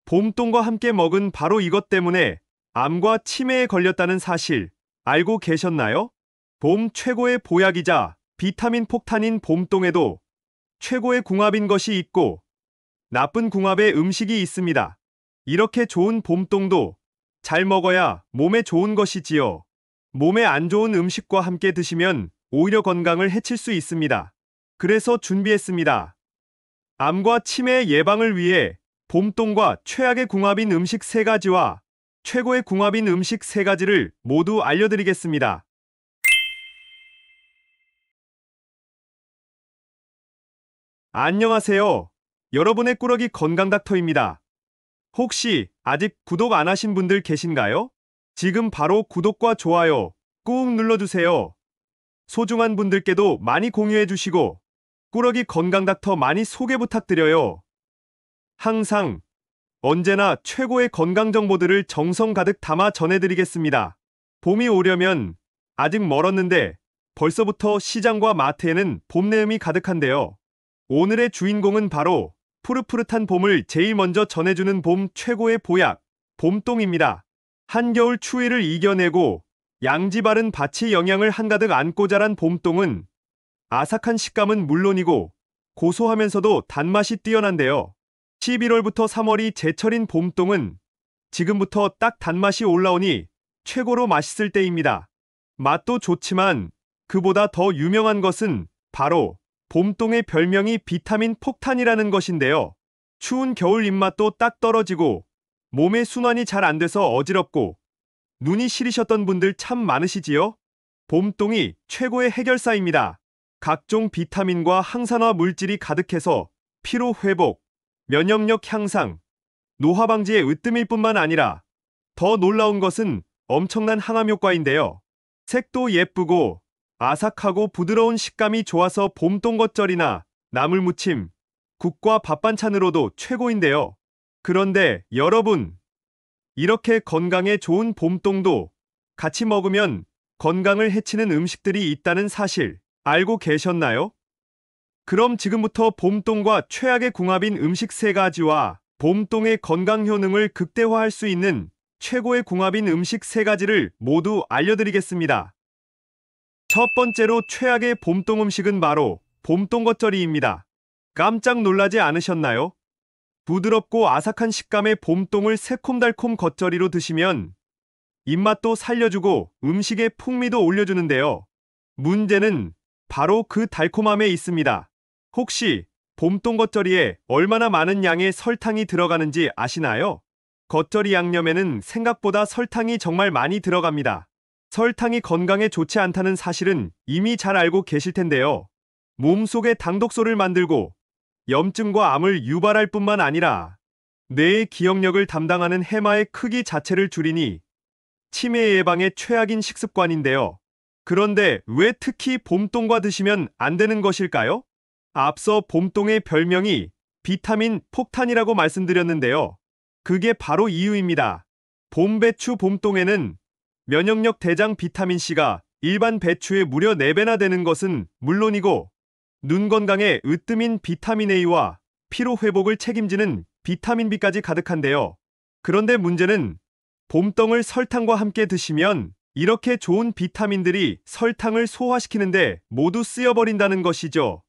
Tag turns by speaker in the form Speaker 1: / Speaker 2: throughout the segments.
Speaker 1: 봄동과 함께 먹은 바로 이것 때문에 암과 치매에 걸렸다는 사실 알고 계셨나요? 봄 최고의 보약이자 비타민 폭탄인 봄동에도 최고의 궁합인 것이 있고 나쁜 궁합의 음식이 있습니다. 이렇게 좋은 봄동도 잘 먹어야 몸에 좋은 것이지요. 몸에 안 좋은 음식과 함께 드시면 오히려 건강을 해칠 수 있습니다. 그래서 준비했습니다. 암과 치매 예방을 위해 봄동과 최악의 궁합인 음식 3가지와 최고의 궁합인 음식 3가지를 모두 알려드리겠습니다. 안녕하세요. 여러분의 꾸러기 건강닥터입니다. 혹시 아직 구독 안 하신 분들 계신가요? 지금 바로 구독과 좋아요 꾹 눌러주세요. 소중한 분들께도 많이 공유해주시고 꾸러기 건강닥터 많이 소개 부탁드려요. 항상 언제나 최고의 건강 정보들을 정성 가득 담아 전해드리겠습니다. 봄이 오려면 아직 멀었는데 벌써부터 시장과 마트에는 봄 내음이 가득한데요. 오늘의 주인공은 바로 푸릇푸릇한 봄을 제일 먼저 전해주는 봄 최고의 보약, 봄동입니다. 한겨울 추위를 이겨내고 양지 바른 밭의 영양을 한가득 안고 자란 봄동은 아삭한 식감은 물론이고 고소하면서도 단맛이 뛰어난데요. 11월부터 3월이 제철인 봄동은 지금부터 딱 단맛이 올라오니 최고로 맛있을 때입니다. 맛도 좋지만 그보다 더 유명한 것은 바로 봄동의 별명이 비타민 폭탄이라는 것인데요. 추운 겨울 입맛도 딱 떨어지고 몸의 순환이 잘 안 돼서 어지럽고 눈이 시리셨던 분들 참 많으시지요? 봄동이 최고의 해결사입니다. 각종 비타민과 항산화 물질이 가득해서 피로 회복, 면역력 향상, 노화 방지에 으뜸일 뿐만 아니라 더 놀라운 것은 엄청난 항암 효과인데요. 색도 예쁘고 아삭하고 부드러운 식감이 좋아서 봄동 겉절이나 나물무침, 국과 밥반찬으로도 최고인데요. 그런데 여러분, 이렇게 건강에 좋은 봄동도 같이 먹으면 건강을 해치는 음식들이 있다는 사실 알고 계셨나요? 그럼 지금부터 봄동과 최악의 궁합인 음식 3가지와 봄동의 건강 효능을 극대화할 수 있는 최고의 궁합인 음식 3가지를 모두 알려드리겠습니다. 첫 번째로 최악의 봄동 음식은 바로 봄동 겉절이입니다. 깜짝 놀라지 않으셨나요? 부드럽고 아삭한 식감의 봄동을 새콤달콤 겉절이로 드시면 입맛도 살려주고 음식의 풍미도 올려주는데요. 문제는 바로 그 달콤함에 있습니다. 혹시 봄동 겉절이에 얼마나 많은 양의 설탕이 들어가는지 아시나요? 겉절이 양념에는 생각보다 설탕이 정말 많이 들어갑니다. 설탕이 건강에 좋지 않다는 사실은 이미 잘 알고 계실 텐데요. 몸속에 당독소를 만들고 염증과 암을 유발할 뿐만 아니라 뇌의 기억력을 담당하는 해마의 크기 자체를 줄이니 치매 예방에 최악인 식습관인데요. 그런데 왜 특히 봄동과 드시면 안 되는 것일까요? 앞서 봄동의 별명이 비타민 폭탄이라고 말씀드렸는데요. 그게 바로 이유입니다. 봄배추 봄동에는 면역력 대장 비타민C가 일반 배추의 무려 4배나 되는 것은 물론이고 눈 건강에 으뜸인 비타민 A와 피로 회복을 책임지는 비타민 B까지 가득한데요. 그런데 문제는 봄동을 설탕과 함께 드시면 이렇게 좋은 비타민들이 설탕을 소화시키는데 모두 쓰여버린다는 것이죠.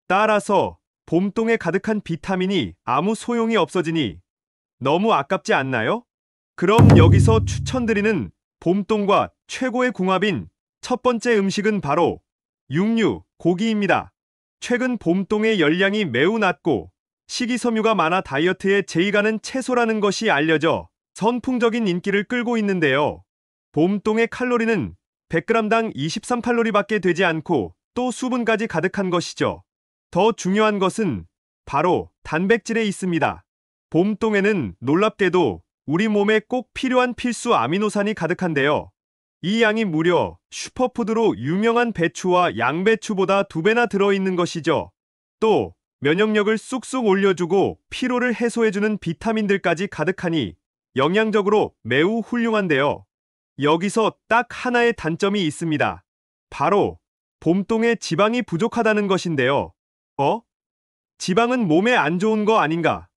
Speaker 1: 따라서 봄동에 가득한 비타민이 아무 소용이 없어지니 너무 아깝지 않나요? 그럼 여기서 추천드리는 봄동과 최고의 궁합인 첫 번째 음식은 바로 육류, 고기입니다. 최근 봄동의 열량이 매우 낮고 식이섬유가 많아 다이어트에 제의가는 채소라는 것이 알려져 선풍적인 인기를 끌고 있는데요. 봄동의 칼로리는 100g당 23칼로리밖에 되지 않고 또 수분까지 가득한 것이죠. 더 중요한 것은 바로 단백질에 있습니다. 봄동에는 놀랍게도 우리 몸에 꼭 필요한 필수 아미노산이 가득한데요. 이 양이 무려 슈퍼푸드로 유명한 배추와 양배추보다 2배나 들어있는 것이죠. 또 면역력을 쑥쑥 올려주고 피로를 해소해주는 비타민들까지 가득하니 영양적으로 매우 훌륭한데요. 여기서 딱 하나의 단점이 있습니다. 바로 봄동에 지방이 부족하다는 것인데요. 지방은 몸에 안 좋은 거 아닌가?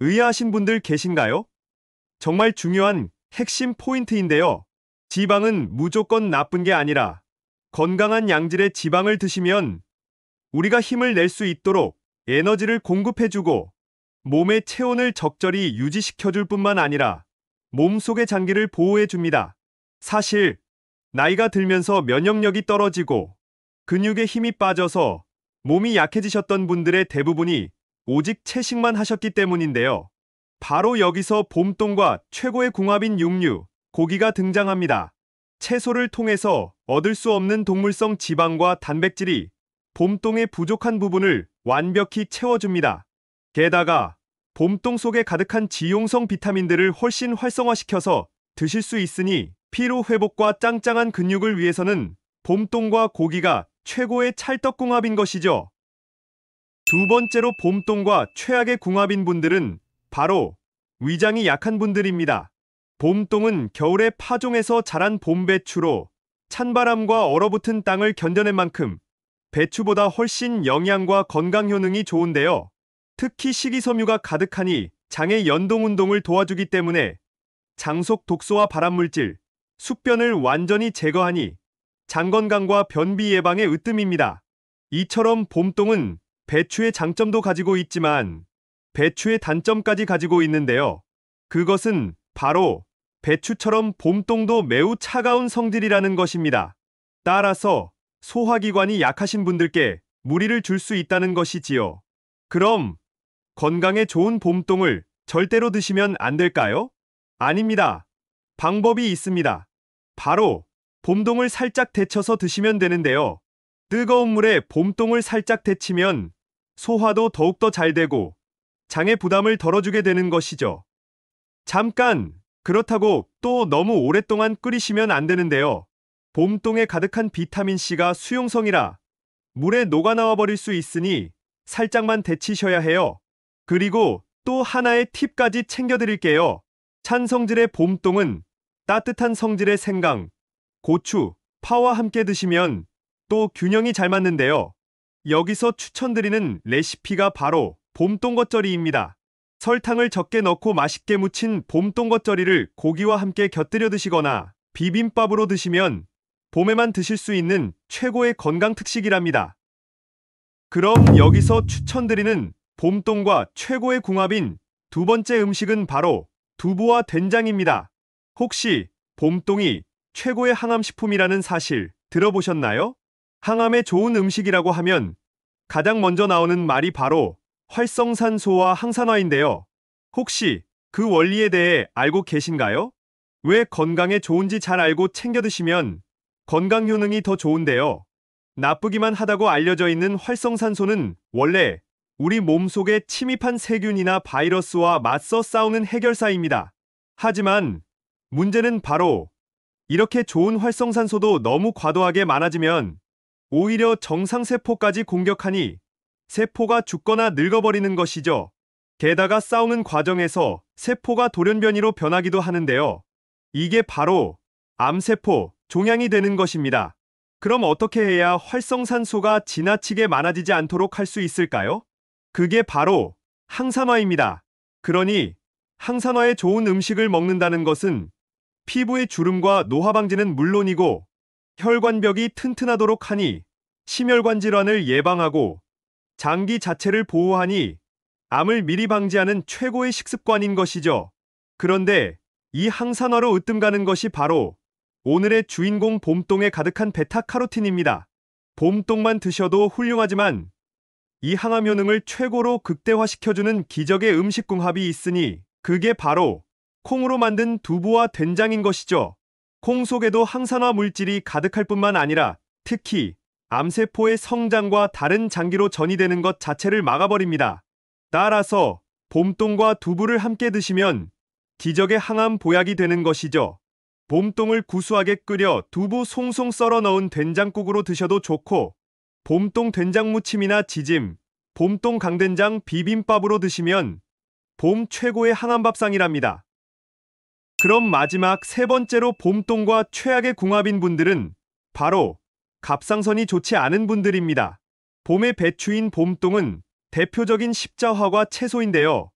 Speaker 1: 의아하신 분들 계신가요? 정말 중요한 핵심 포인트인데요. 지방은 무조건 나쁜 게 아니라 건강한 양질의 지방을 드시면 우리가 힘을 낼 수 있도록 에너지를 공급해주고 몸의 체온을 적절히 유지시켜줄 뿐만 아니라 몸속의 장기를 보호해줍니다. 사실 나이가 들면서 면역력이 떨어지고 근육에 힘이 빠져서 몸이 약해지셨던 분들의 대부분이 오직 채식만 하셨기 때문인데요. 바로 여기서 봄동과 최고의 궁합인 육류, 고기가 등장합니다. 채소를 통해서 얻을 수 없는 동물성 지방과 단백질이 봄동의 부족한 부분을 완벽히 채워줍니다. 게다가 봄동 속에 가득한 지용성 비타민들을 훨씬 활성화시켜서 드실 수 있으니 피로 회복과 짱짱한 근육을 위해서는 봄동과 고기가 최고의 찰떡궁합인 것이죠. 두 번째로 봄동과 최악의 궁합인 분들은 바로 위장이 약한 분들입니다. 봄동은 겨울에 파종해서 자란 봄배추로 찬바람과 얼어붙은 땅을 견뎌낸 만큼 배추보다 훨씬 영양과 건강 효능이 좋은데요. 특히 식이섬유가 가득하니 장의 연동 운동을 도와주기 때문에 장속 독소와 발암물질, 숙변을 완전히 제거하니 장 건강과 변비 예방에 으뜸입니다. 이처럼 봄동은 배추의 장점도 가지고 있지만 배추의 단점까지 가지고 있는데요. 그것은 바로 배추처럼 봄동도 매우 차가운 성질이라는 것입니다. 따라서 소화기관이 약하신 분들께 무리를 줄 수 있다는 것이지요. 그럼 건강에 좋은 봄동을 절대로 드시면 안 될까요? 아닙니다. 방법이 있습니다. 바로 봄동을 살짝 데쳐서 드시면 되는데요. 뜨거운 물에 봄동을 살짝 데치면 소화도 더욱더 잘 되고 장의 부담을 덜어주게 되는 것이죠. 잠깐! 그렇다고 또 너무 오랫동안 끓이시면 안 되는데요. 봄동에 가득한 비타민C가 수용성이라 물에 녹아나와 버릴 수 있으니 살짝만 데치셔야 해요. 그리고 또 하나의 팁까지 챙겨드릴게요. 찬 성질의 봄동은 따뜻한 성질의 생강, 고추, 파와 함께 드시면 또 균형이 잘 맞는데요. 여기서 추천드리는 레시피가 바로 봄동 겉절이입니다. 설탕을 적게 넣고 맛있게 무친 봄동 겉절이를 고기와 함께 곁들여 드시거나 비빔밥으로 드시면 봄에만 드실 수 있는 최고의 건강 특식이랍니다. 그럼 여기서 추천드리는 봄동과 최고의 궁합인 두 번째 음식은 바로 두부와 된장입니다. 혹시 봄동이 최고의 항암식품이라는 사실 들어보셨나요? 항암에 좋은 음식이라고 하면 가장 먼저 나오는 말이 바로 활성산소와 항산화인데요. 혹시 그 원리에 대해 알고 계신가요? 왜 건강에 좋은지 잘 알고 챙겨 드시면 건강 효능이 더 좋은데요. 나쁘기만 하다고 알려져 있는 활성산소는 원래 우리 몸속에 침입한 세균이나 바이러스와 맞서 싸우는 해결사입니다. 하지만 문제는 바로 이렇게 좋은 활성산소도 너무 과도하게 많아지면 오히려 정상세포까지 공격하니 세포가 죽거나 늙어버리는 것이죠. 게다가 싸우는 과정에서 세포가 돌연변이로 변하기도 하는데요. 이게 바로 암세포, 종양이 되는 것입니다. 그럼 어떻게 해야 활성산소가 지나치게 많아지지 않도록 할 수 있을까요? 그게 바로 항산화입니다. 그러니 항산화에 좋은 음식을 먹는다는 것은 피부의 주름과 노화 방지는 물론이고 혈관벽이 튼튼하도록 하니 심혈관 질환을 예방하고 장기 자체를 보호하니 암을 미리 방지하는 최고의 식습관인 것이죠. 그런데 이 항산화로 으뜸가는 것이 바로 오늘의 주인공 봄동에 가득한 베타카로틴입니다. 봄동만 드셔도 훌륭하지만 이 항암 효능을 최고로 극대화시켜주는 기적의 음식궁합이 있으니 그게 바로 콩으로 만든 두부와 된장인 것이죠. 콩 속에도 항산화 물질이 가득할 뿐만 아니라 특히 암세포의 성장과 다른 장기로 전이되는 것 자체를 막아버립니다. 따라서 봄동과 두부를 함께 드시면 기적의 항암 보약이 되는 것이죠. 봄동을 구수하게 끓여 두부 송송 썰어 넣은 된장국으로 드셔도 좋고 봄동 된장무침이나 지짐, 봄동 강된장 비빔밥으로 드시면 봄 최고의 항암밥상이랍니다. 그럼 마지막 세 번째로 봄동과 최악의 궁합인 분들은 바로 갑상선이 좋지 않은 분들입니다. 봄의 배추인 봄동은 대표적인 십자화과 채소인데요.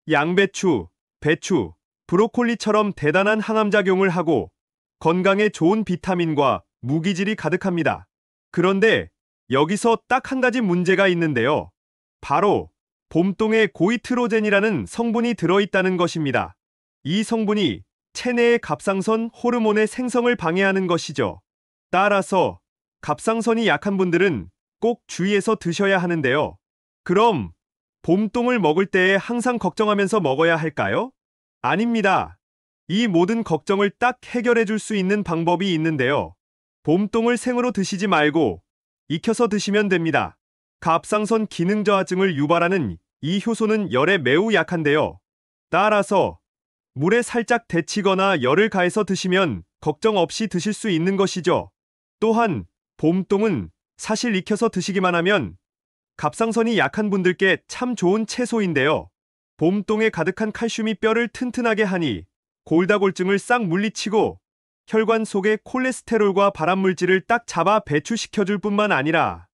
Speaker 1: 양배추, 배추, 브로콜리처럼 대단한 항암작용을 하고 건강에 좋은 비타민과 무기질이 가득합니다. 그런데 여기서 딱 한 가지 문제가 있는데요. 바로 봄동에 고이트로젠이라는 성분이 들어있다는 것입니다. 이 성분이 체내의 갑상선 호르몬의 생성을 방해하는 것이죠. 따라서 갑상선이 약한 분들은 꼭 주의해서 드셔야 하는데요. 그럼 봄동을 먹을 때에 항상 걱정하면서 먹어야 할까요? 아닙니다. 이 모든 걱정을 딱 해결해 줄 수 있는 방법이 있는데요. 봄동을 생으로 드시지 말고 익혀서 드시면 됩니다. 갑상선 기능 저하증을 유발하는 이 효소는 열에 매우 약한데요. 따라서 물에 살짝 데치거나 열을 가해서 드시면 걱정 없이 드실 수 있는 것이죠. 또한 봄동은 사실 익혀서 드시기만 하면 갑상선이 약한 분들께 참 좋은 채소인데요. 봄동에 가득한 칼슘이 뼈를 튼튼하게 하니 골다공증을 싹 물리치고 혈관 속의 콜레스테롤과 발암물질을 딱 잡아 배출시켜줄 뿐만 아니라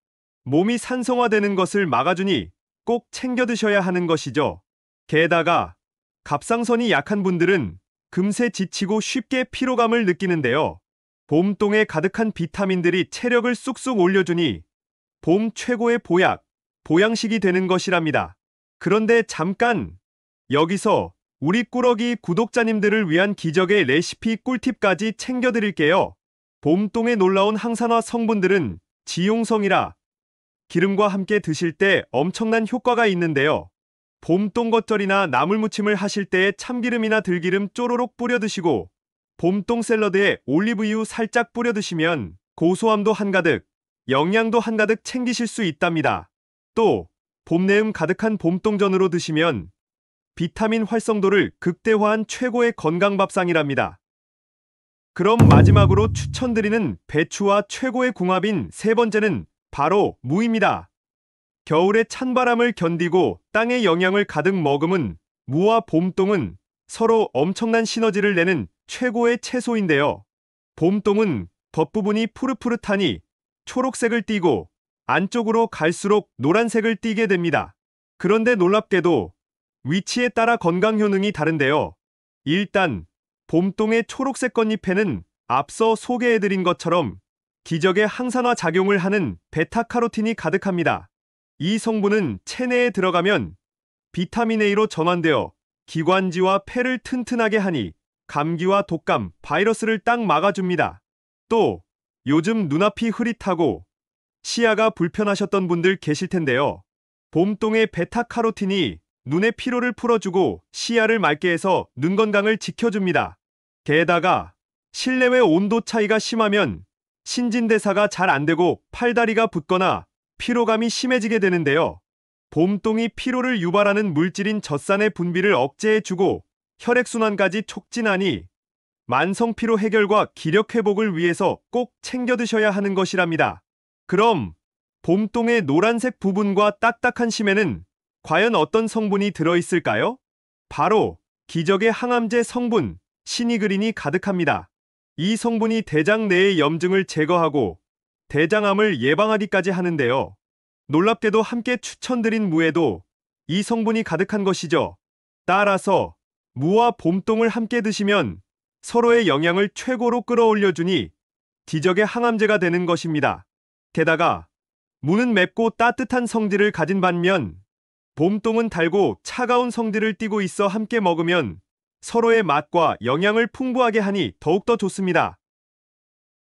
Speaker 1: 몸이 산성화되는 것을 막아주니 꼭 챙겨 드셔야 하는 것이죠. 게다가 갑상선이 약한 분들은 금세 지치고 쉽게 피로감을 느끼는데요. 봄동에 가득한 비타민들이 체력을 쑥쑥 올려주니 봄 최고의 보약, 보양식이 되는 것이랍니다. 그런데 잠깐! 여기서 우리 꾸러기 구독자님들을 위한 기적의 레시피 꿀팁까지 챙겨드릴게요. 봄동에 놀라운 항산화 성분들은 지용성이라 기름과 함께 드실 때 엄청난 효과가 있는데요. 봄동 겉절이나 나물무침을 하실 때에 참기름이나 들기름 쪼로록 뿌려 드시고 봄동 샐러드에 올리브유 살짝 뿌려 드시면 고소함도 한가득, 영양도 한가득 챙기실 수 있답니다. 또 봄내음 가득한 봄동전으로 드시면 비타민 활성도를 극대화한 최고의 건강밥상이랍니다. 그럼 마지막으로 추천드리는 배추와 최고의 궁합인 세 번째는 바로 무입니다. 겨울의 찬바람을 견디고 땅의 영양을 가득 머금은 무와 봄동은 서로 엄청난 시너지를 내는 최고의 채소인데요. 봄동은 겉부분이 푸릇푸릇하니 초록색을 띠고 안쪽으로 갈수록 노란색을 띠게 됩니다. 그런데 놀랍게도 위치에 따라 건강 효능이 다른데요. 일단 봄동의 초록색 겉잎에는 앞서 소개해드린 것처럼 기적의 항산화 작용을 하는 베타카로틴이 가득합니다. 이 성분은 체내에 들어가면 비타민 A로 전환되어 기관지와 폐를 튼튼하게 하니 감기와 독감, 바이러스를 딱 막아줍니다. 또 요즘 눈앞이 흐릿하고 시야가 불편하셨던 분들 계실 텐데요. 봄동의 베타카로틴이 눈의 피로를 풀어주고 시야를 맑게 해서 눈 건강을 지켜줍니다. 게다가 실내외 온도 차이가 심하면 신진대사가 잘 안되고 팔다리가 붓거나 피로감이 심해지게 되는데요. 봄동이 피로를 유발하는 물질인 젖산의 분비를 억제해주고 혈액순환까지 촉진하니 만성피로 해결과 기력 회복을 위해서 꼭 챙겨 드셔야 하는 것이랍니다. 그럼 봄동의 노란색 부분과 딱딱한 심에는 과연 어떤 성분이 들어있을까요? 바로 기적의 항암제 성분 시니그린이 가득합니다. 이 성분이 대장 내의 염증을 제거하고 대장암을 예방하기까지 하는데요. 놀랍게도 함께 추천드린 무에도 이 성분이 가득한 것이죠. 따라서 무와 봄동을 함께 드시면 서로의 영양을 최고로 끌어올려주니 기적의 항암제가 되는 것입니다. 게다가 무는 맵고 따뜻한 성질을 가진 반면 봄동은 달고 차가운 성질을 띠고 있어 함께 먹으면 서로의 맛과 영양을 풍부하게 하니 더욱더 좋습니다.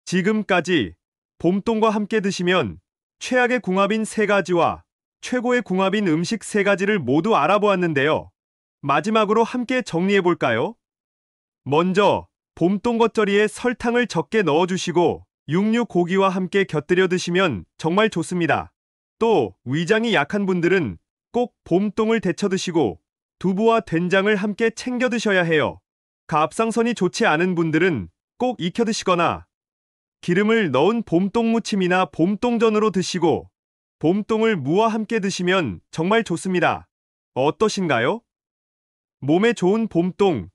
Speaker 1: 지금까지 봄동과 함께 드시면 최악의 궁합인 세 가지와 최고의 궁합인 음식 세 가지를 모두 알아보았는데요. 마지막으로 함께 정리해볼까요? 먼저 봄동 겉절이에 설탕을 적게 넣어주시고 육류 고기와 함께 곁들여 드시면 정말 좋습니다. 또 위장이 약한 분들은 꼭 봄동을 데쳐 드시고 두부와 된장을 함께 챙겨 드셔야 해요. 갑상선이 좋지 않은 분들은 꼭 익혀 드시거나 기름을 넣은 봄동 무침이나 봄동전으로 드시고 봄동을 무와 함께 드시면 정말 좋습니다. 어떠신가요? 몸에 좋은 봄동,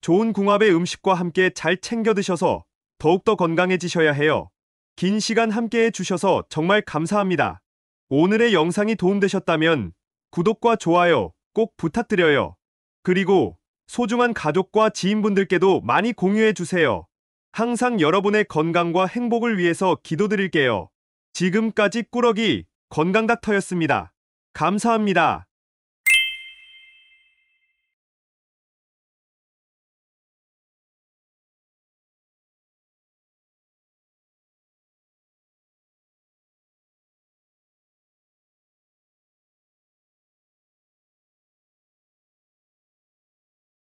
Speaker 1: 좋은 궁합의 음식과 함께 잘 챙겨 드셔서 더욱더 건강해지셔야 해요. 긴 시간 함께 해주셔서 정말 감사합니다. 오늘의 영상이 도움되셨다면 구독과 좋아요 꼭 부탁드려요. 그리고 소중한 가족과 지인분들께도 많이 공유해 주세요. 항상 여러분의 건강과 행복을 위해서 기도드릴게요. 지금까지 꾸러기 건강닥터였습니다. 감사합니다.